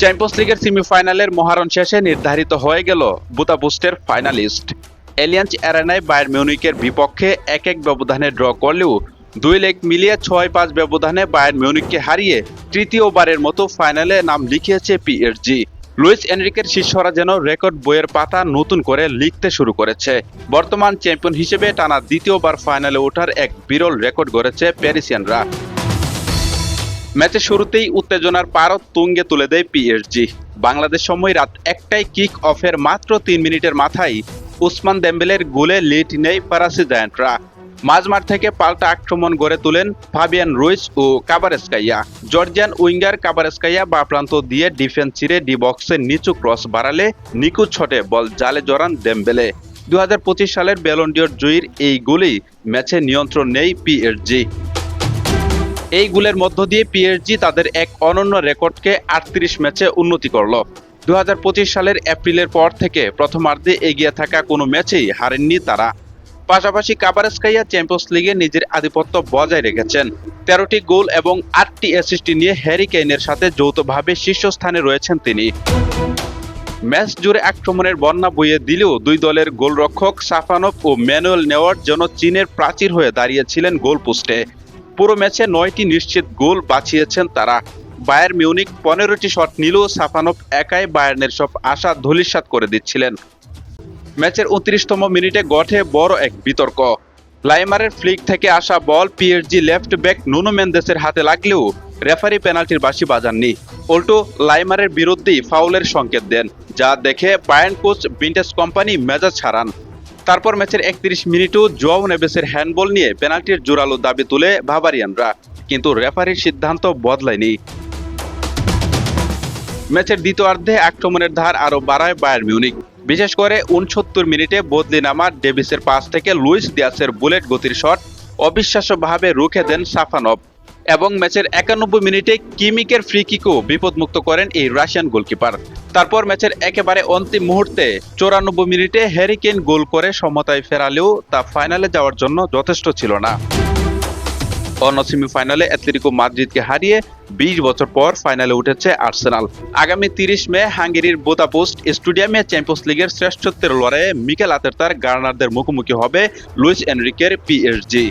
Champions লিগের সেমিফাইনালের মহারণ শেষে নির্ধারিত হয়ে গেল বুদাপেস্টের ফাইনালিস্ট। এলিয়াঞ্জ অ্যারেনায় বায়ার্ন মিউনিখের বিপক্ষে 1-1 ব্যবধানে ড্র করলেও 2 লেগ মিলিয়ে 6-5 ব্যবধানে বায়ার্ন মিউনিখকে হারিয়ে তৃতীয়বারের মতো ফাইনালে নাম লিখিয়েছে পিএসজি। লুইস এনরিকের শিষ্যরা যেন রেকর্ড বইয়ের পাতা নতুন করে লিখতে শুরু করেছে। বর্তমান চ্যাম্পিয়ন হিসেবে টানা দ্বিতীয়বার ফাইনালে ওঠার এক বিরল রেকর্ড গড়েছে প্যারিসিয়ানরা। ম্যাচের শুরুতেই উত্তেজনার পারদ তুঙ্গে তুলে দেয় পিএসজি। বাংলাদেশ সময় রাত 1টায় কিক অফের মাত্র 3 মিনিটের মাথায় উসমান দেম্বেলের গোলে লিড নেয় ফরাসি জায়ান্টরা। মাঝমাঠ থেকে পাল্টা আক্রমণ গড়ে তোলেন ফাবিয়ান রুইস ও কাবারেস্কাইয়া। জর্জিয়ান উইঙ্গার কাবারেস্কাইয়া বা প্রান্ত দিয়ে ডিফেন্স ছিঁড়ে ডি বক্সের নিচু ক্রস বাড়ালে নিখুঁত শটে বল জালে জড়ান দেম্বেলে। 2025 সালের ব্যালন ডিওর জয়ীর এই গোলেই ম্যাচে নিয়ন্ত্রণ নেয় পিএসজি। এই গোলের মধ্য দিয়ে পিএসজি তাদের এক অনন্য রেকর্ডকে 38 ম্যাচে উন্নতি করল। 2025 সালের এপ্রিলের পর থেকে প্রথমার্ধে এগিয়ে থাকা কোনো ম্যাচেই হারেননি তারা। পাশাপাশি কাবারেস্কাইয়া চ্যাম্পিয়ন্স লিগে নিজের আধিপত্য বজায় রেখেছেন। 13টি গোল এবং 8টি অ্যাসিস্ট নিয়ে হ্যারি কেইনের সাথে যৌথভাবে শীর্ষস্থানে রয়েছেন তিনি। ম্যাচ জুড়ে আক্রমণের বন্যা বইয়ে দিলেও দুই দলের গোলরক্ষক সাফানভ ও ম্যানুয়েল নেওয়ার যেন চীনের প্রাচীর হয়ে দাঁড়িয়েছিলেন গোলপোস্টে। পুরো ম্যাচে 9টি নিশ্চিত গোল বাঁচিয়েছেন তারা। বায়ার্ন মিউনিখ 15টি শট নিলেও সাফানভ একাই বায়ার্নের সব আশা ধূলিসাৎ করে দিচ্ছিলেন। ম্যাচের 29তম মিনিটে ঘটে বড় এক বিতর্ক। লাইমারের ফ্লিক থেকে আসা বল পিএসজি লেফট ব্যাক নুনো মেন্দেসের হাতে লাগলেও রেফারি পেনাল্টির বাঁশি বাজাননি। উল্টো লাইমারের বিরুদ্ধেই ফাউলের সংকেত দেন, যা দেখে বায়ার্ন কোচ ভিনটেজ কোম্পানি মেজাজ হারান। তারপর ম্যাচের 31 মিনিটেও জোয়াও নেভেসের হ্যান্ডবল নিয়ে পেনাল্টির জোরালো দাবি তুলে বাভারিয়ানরা, কিন্তু রেফারির সিদ্ধান্ত বদলায়নি। ম্যাচের দ্বিতীয়ার্ধে আক্রমণের ধার আরও বাড়ায় বায়ার্ন মিউনিখ। বিশেষ করে 69 মিনিটে বদলি নামা ডেভিসের পাস থেকে লুইস দিয়াসের বুলেট গতির শট অবিশ্বাস্যভাবে রুখে দেন সাফানভ। এবং ম্যাচের 91 মিনিটে কিমিকের ফ্রি কিকও বিপদমুক্ত করেন এই রাশিয়ান গোলকিপার। তারপর ম্যাচের একেবারে অন্তিম মুহূর্তে 94 মিনিটে হ্যারি কেইন গোল করে সমতায় ফেরালেও তা ফাইনালে যাওয়ার জন্য যথেষ্ট ছিল না। অন্য সেমিফাইনালে অ্যাটলেটিকো মাদ্রিদকে হারিয়ে 20 বছর পর ফাইনালে উঠেছে আর্সেনাল। আগামী 30 মে হাঙ্গেরির বুদাপেস্ট স্টেডিয়ামে চ্যাম্পিয়ন্স লিগের শ্রেষ্ঠত্বের লড়াইয়ে মিকেল আর্তেতার গার্নারদের মুখোমুখি হবে লুইস এনরিকের পিএসজি।